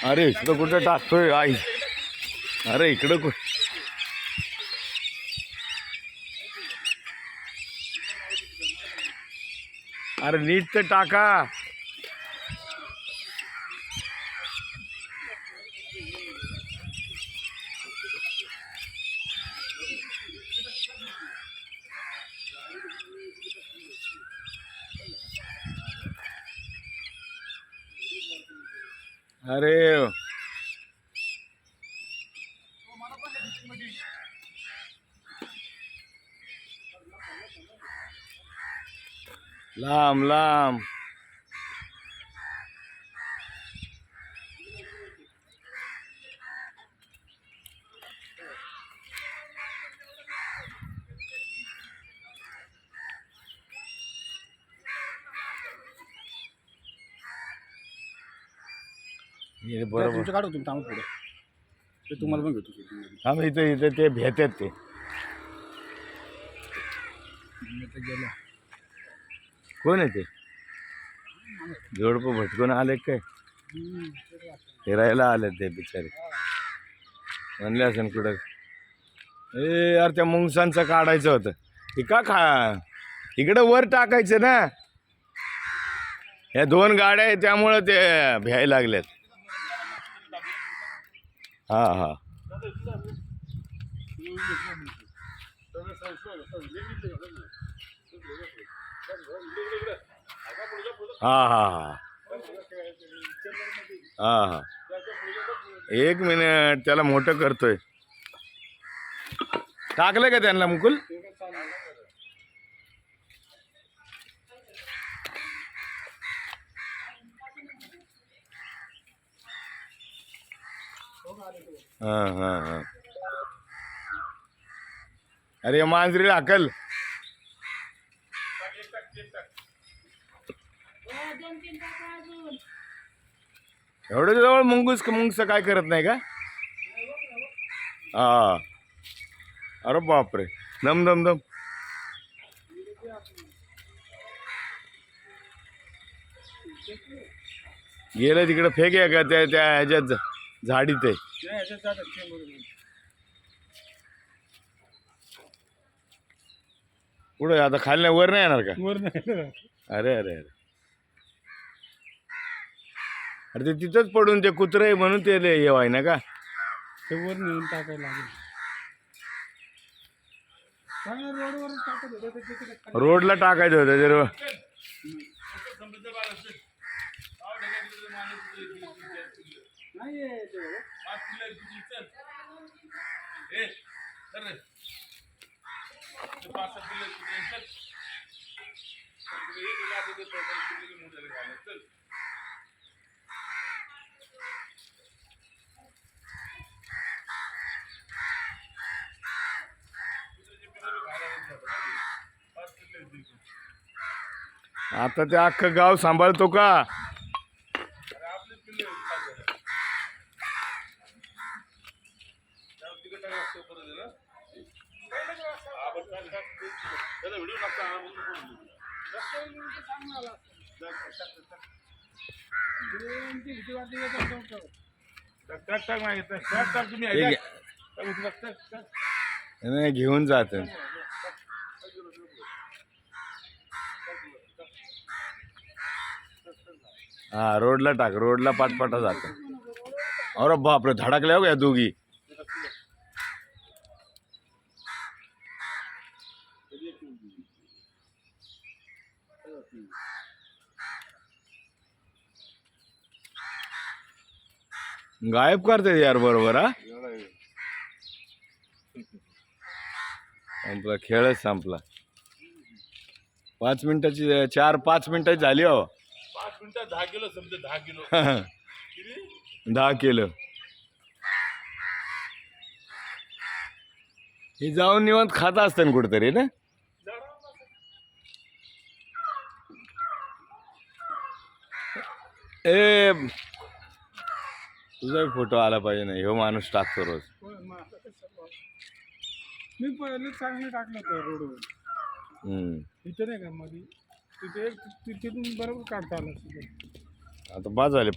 अरे इकडं कुठं टाकतोय आई? अरे इकडं कुठं? अरे नीट तर टाका. अरे लांब लांब. हे बरोबर. तुमचं काढू तुम्ही थांबा पुढे ते तुम्हाला पण घेतो. आम्ही इथं इथं ते भेटतात ते. गेला कोण आहे ते? जोडपं भटकून आले काय? फिरायला आले ते बिचारे. म्हणले असेल कुठं ए यार त्या मुंगसांचं काढायचं होतं. ते का इकडं वर टाकायचं ना. ह्या दोन गाड्या आहे त्यामुळं ते भ्यायला लागल्यात. हा हा हा हा हा हा हा. एक मिनिट त्याला मोठं करतोय. टाकलं का त्यांना मुकुल? हा हा हा. अरे मांजरीला हाकल. एवढं जवळ मुंगस काय करत नाही का? हा. अरे बापरे. दम दम दम. गेलं तिकडे फेक आहे का त्या त्या ह्याच्यात झाडीत आहे. पुढे आता खाली नाही वर नाही येणार का? अरे अरे अरे अरे ते तिथंच पडून ते कुत्रे आहे म्हणून ते येवाय ना का? ते वर नेऊन टाकायला लागेल. रोडला टाकायचं होतं ते. आता ते अख्खं गाव सांभाळतो का? नाही घेऊन जात. हा रोडला टाक. रोडला पाटपाटा जात. अरे बापरे धडकल्या हो या दोघी. गायब करते यार. बरोबर हा. संपला खेळच संपला. 5 मिनिटाची 4-5 मिनिटाची झाली हो. 5 मिनिटात 10 किलो समजा 10 किलो 10 किलो. हे जाऊन निवांत खाता असतं कुठतरी ना. ए तुझा फोटो आला पाहिजे ना. ह्यो माणूस टाकतो रोज. मी पहिले चांगलं टाकलं होतं रोडवर. इथे नाही का मध्ये तिथे तिथून बरोबर काढता आलं. आता बाद झाले.